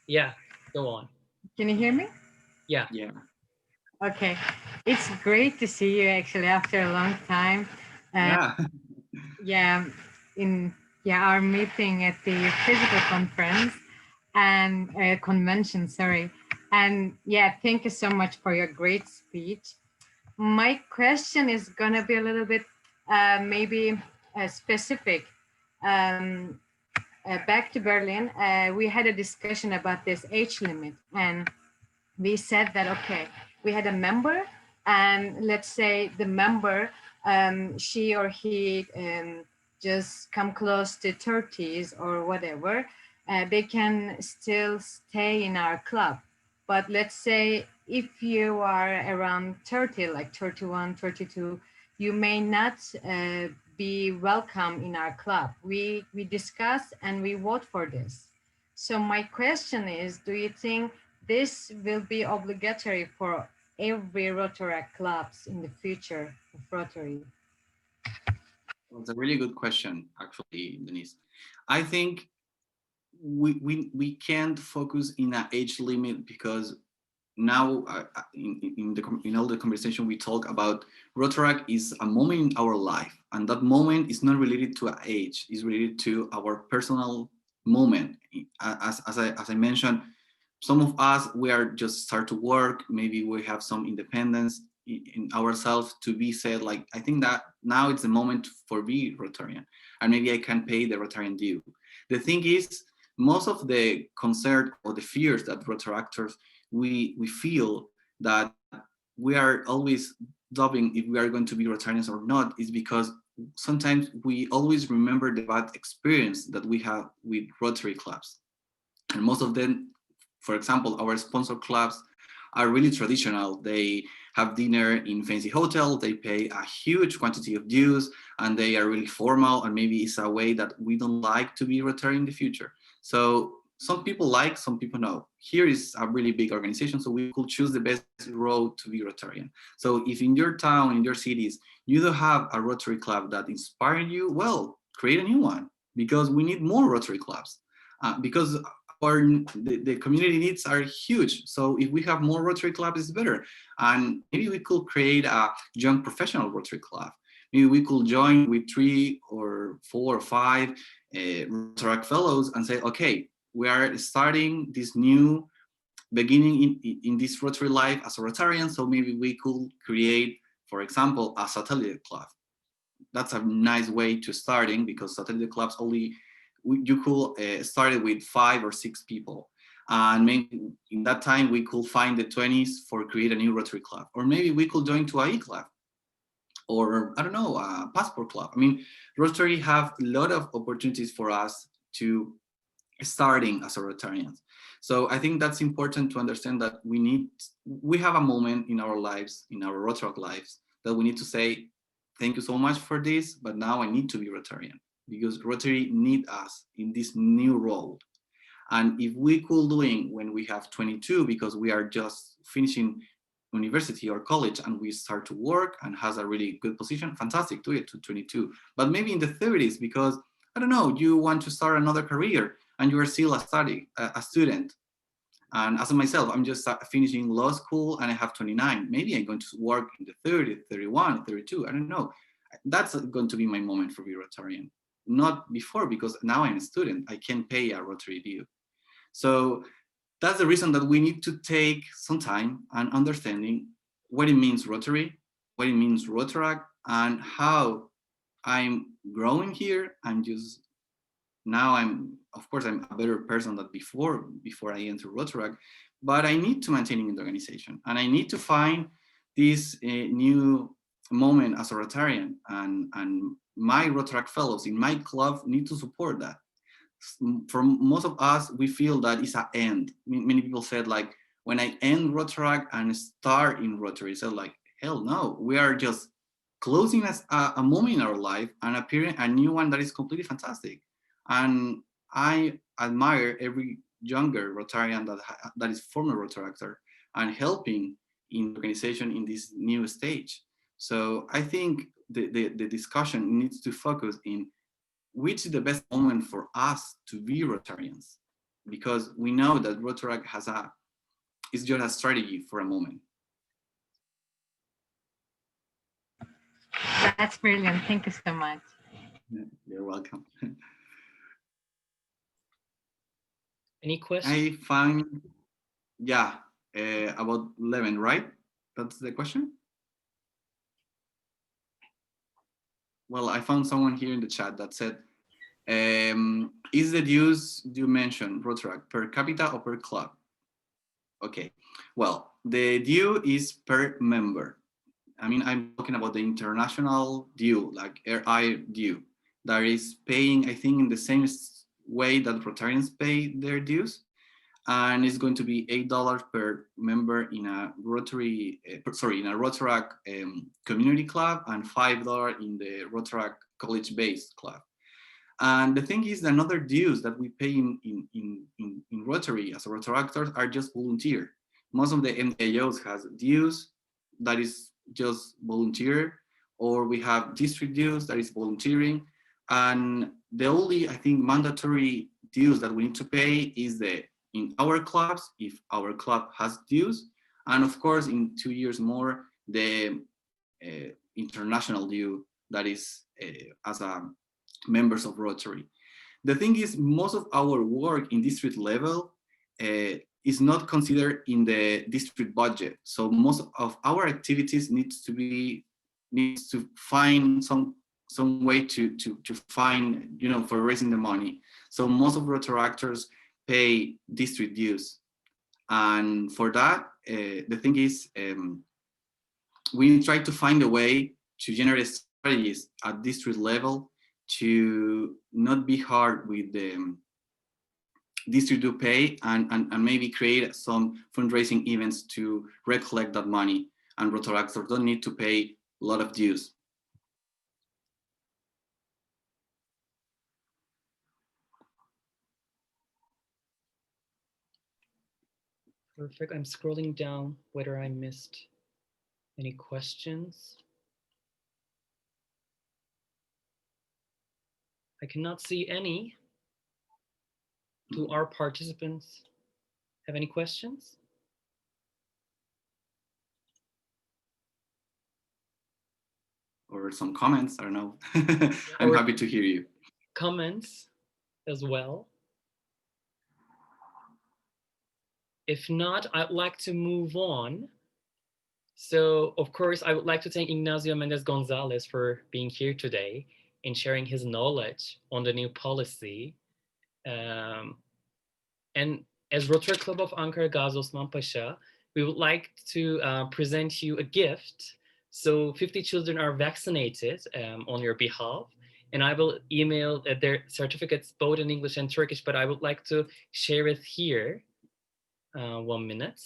Yeah, go on. Can you hear me? Yeah. Yeah. Okay. It's great to see you actually after a long time. Yeah. Yeah. In our meeting at the physical conference and convention, sorry. And yeah, thank you so much for your great speech. My question is gonna be a little bit maybe specific. Back to Berlin, we had a discussion about this age limit, and we said that, okay, we had a member, and let's say the member, she or he just come close to 30s or whatever, they can still stay in our club. But let's say if you are around 30, like 31, 32, you may not be welcome in our club. We discuss and we vote for this. So my question is, do you think this will be obligatory for every Rotaract clubs in the future of Rotary? That's a really good question, actually, Denise. I think we can't focus in an age limit, because now in all the conversation we talk about, Rotaract is a moment in our life, and that moment is not related to an age, it's related to our personal moment. As I mentioned, some of us, we are just start to work, maybe we have some independence in ourselves to be said, like, I think that now it's the moment for be Rotarian, and maybe I can pay the Rotarian due. The thing is, most of the concern or the fears that Rotaractors we feel that we are always doubting if we are going to be Rotarians or not, is because sometimes we always remember the bad experience that we have with Rotary clubs. And most of them, For example, our sponsor clubs are really traditional. They have dinner in fancy hotels, they pay a huge quantity of dues, and they are really formal, and maybe it's a way that we don't like to be Rotary in the future. So some people like, some people know. Here is a really big organization, so we could choose the best road to be Rotarian. So if in your town, in your cities, you don't have a Rotary club that inspired you, well, create a new one, because we need more Rotary clubs. Because the community needs are huge. So if we have more Rotary clubs, it's better. And maybe we could create a young professional Rotary club. Maybe we could join with 3 or 4 or 5 Rotaract fellows and say, okay, we are starting this new beginning in this Rotary life as a Rotarian. So maybe we could create, for example, a satellite club. That's a nice way to starting, because satellite clubs only, you could start it with 5 or 6 people. And maybe in that time we could find the 20s for create a new Rotary club. Or maybe we could join to a E-club, or I don't know, a passport club. I mean, Rotary have a lot of opportunities for us to starting as a Rotarians. So I think that's important to understand that we have a moment in our lives, in our Rotaract lives, that we need to say, thank you so much for this, but now I need to be Rotarian, because Rotary need us in this new role. And if we could doing when we have 22, because we are just finishing university or college and we start to work and has a really good position, fantastic, do it to 22. But maybe in the 30s, because I don't know, you want to start another career and you are still a student. And as myself, I'm just finishing law school and I have 29. Maybe I'm going to work in the 30, 31, 32, I don't know. That's going to be my moment for be Rotarian. Not before, because now I'm a student, I can pay a Rotary due. So that's the reason that we need to take some time and understanding what it means Rotary, what it means Rotaract, and how I'm growing here. Of course, I'm a better person than before I enter Rotaract, but I need to maintain in the organization, and I need to find this new moment as a Rotarian, and my Rotaract fellows in my club need to support that. For most of us, we feel that it's an end. Many people said, like, when I end Rotaract and start in Rotary, so like, hell no, we are just closing a moment in our life and appearing a new one that is completely fantastic. And I admire every younger Rotarian that is former Rotaractor and helping in the organization in this new stage. So I think the discussion needs to focus in which is the best moment for us to be Rotarians, because we know that Rotaract is just a strategy for a moment. That's brilliant. Thank you so much. You're welcome. Any questions? I find, yeah, about 11, right? That's the question? Well, I found someone here in the chat that said, is the dues you mentioned, Rotaract, per capita or per club? Okay, well, the due is per member. I mean, I'm talking about the international due, like RI due, that is paying, I think, in the same way that Rotarians pay their dues. And it's going to be $8 per member in a Rotary, in a Rotaract community club, and $5 in the Rotaract college-based club. And the thing is, another dues that we pay in Rotary as a Rotaractors are just volunteer. Most of the MDIOs has dues that is just volunteer, or we have district dues that is volunteering. And the only, I think, mandatory dues that we need to pay is in our clubs, if our club has dues, and of course, in 2 years more, the international due that is as a members of Rotary. The thing is, most of our work in district level is not considered in the district budget. So most of our activities needs to find some way to find, for raising the money. So most of Rotaractors pay district dues. And for that, the thing is, we try to find a way to generate strategies at district level to not be hard with district do pay, and maybe create some fundraising events to recollect that money, and Rotaractors don't need to pay a lot of dues. Perfect. I'm scrolling down whether I missed any questions. I cannot see any. Do our participants have any questions? Or some comments, I don't know. I'm happy to hear you. Comments as well. If not, I'd like to move on. So, of course, I would like to thank Ignacio Mendez Gonzalez for being here today and sharing his knowledge on the new policy. And as Rotary Club of Ankara Gazi Osman Pasha, we would like to present you a gift. So 50 children are vaccinated on your behalf, and I will email their certificates both in English and Turkish, but I would like to share it here. 1 minute.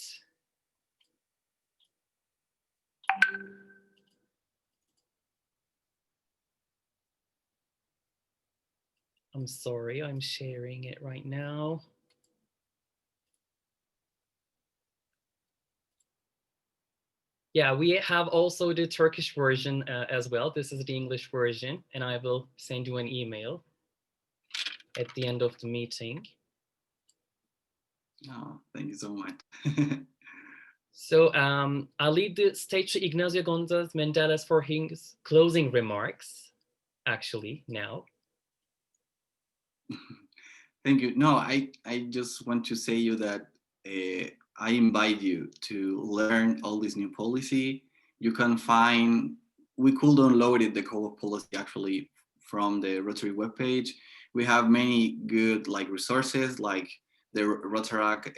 I'm sorry, I'm sharing it right now. Yeah, we have also the Turkish version as well. This is the English version, and I will send you an email at the end of the meeting. Oh, thank you so much. So I'll leave the stage to Ignacio Gonzalez Mendez for his closing remarks, actually, now. Thank you. No, I just want to say you that I invite you to learn all this new policy. You can find, we could download it, the code of policy actually from the Rotary webpage. We have many good resources like the Rotaract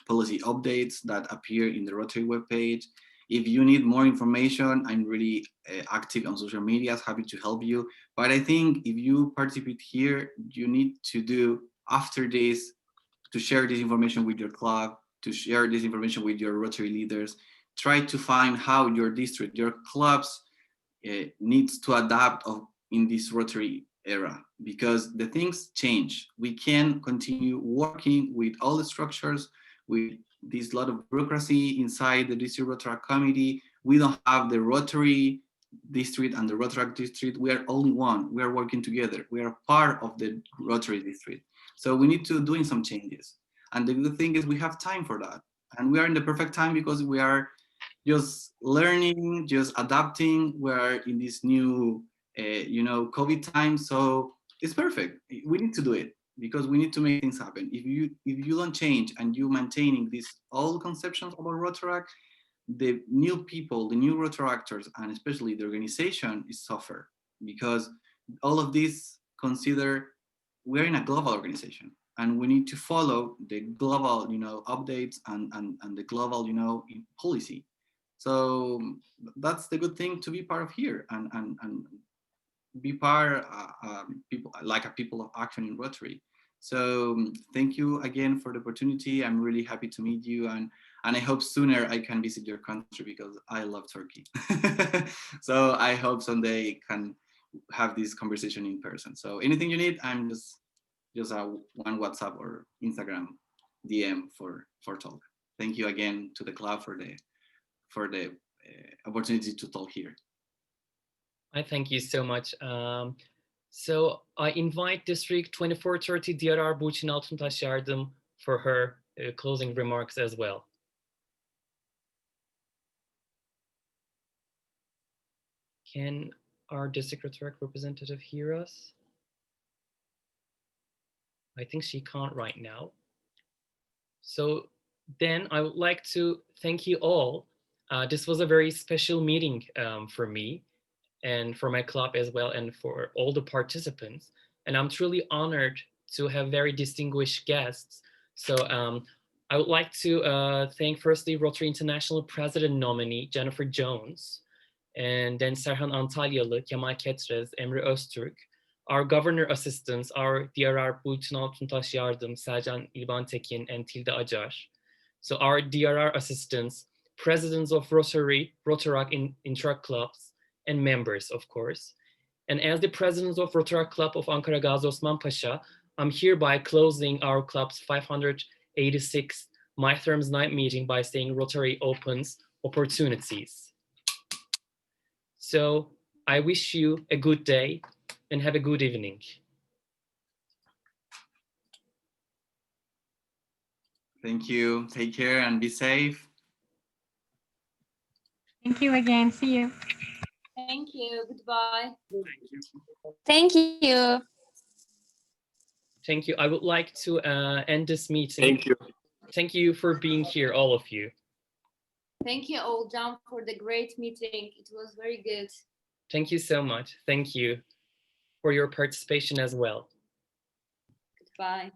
policy updates that appear in the Rotary webpage. If you need more information, I'm really active on social media, happy to help you. But I think if you participate here, you need to do after this, to share this information with your club, to share this information with your Rotary leaders. Try to find how your district, your clubs needs to adapt in this Rotary era, because the things change. We can continue working with all the structures, with this lot of bureaucracy inside the district Rotaract committee. We don't have the Rotary district and the Rotaract district. We are only one. We are working together. We are part of the Rotary district. So we need to doing some changes. And the good thing is we have time for that. And we are in the perfect time because we are just learning, just adapting. We're in this new, COVID time. So it's perfect. We need to do it because we need to make things happen. If you don't change and you maintaining these old conceptions about Rotaract, the new people, the new Rotaractors, and especially the organization is suffer, because all of this consider we're in a global organization and we need to follow the global, updates and the global, policy. So that's the good thing to be part of here and be part people like a people of action in Rotary. So thank you again for the opportunity. I'm really happy to meet you, and I hope sooner I can visit your country because I love Turkey. So I hope someday can have this conversation in person. So anything you need, I'm just one WhatsApp or Instagram DM for talk. Thank you again to the club for the opportunity to talk here. I thank you so much. So I invite District 2430 DRR Burçin Altuntaş Yardım for her closing remarks as well. Can our District Rotaract representative hear us? I think she can't right now. So then I would like to thank you all. This was a very special meeting for me and for my club as well, and for all the participants. And I'm truly honored to have very distinguished guests. So I would like to thank firstly Rotary International President nominee Jennifer Jones, and then Serhan Antalyalı, Kemal Ketrez, Emre Öztürk, our governor assistants are DRR Burçin Altuntaş Yardım, Selcan İlban Tekin, and Tilde Acar. So our DRR assistants, presidents of Rotary, Rotaract intra clubs, and members, of course. And as the president of Rotaract Club of Ankara Gazi Osman Pasha, I'm hereby closing our club's 586 My Terms Night meeting by saying Rotary opens opportunities. So I wish you a good day and have a good evening. Thank you. Take care and be safe. Thank you again. See you. Thank you. Goodbye. Thank you. Thank you. I would like to end this meeting. Thank you. Thank you for being here, all of you. Thank you, Olcan, for the great meeting. It was very good. Thank you so much. Thank you for your participation as well. Goodbye.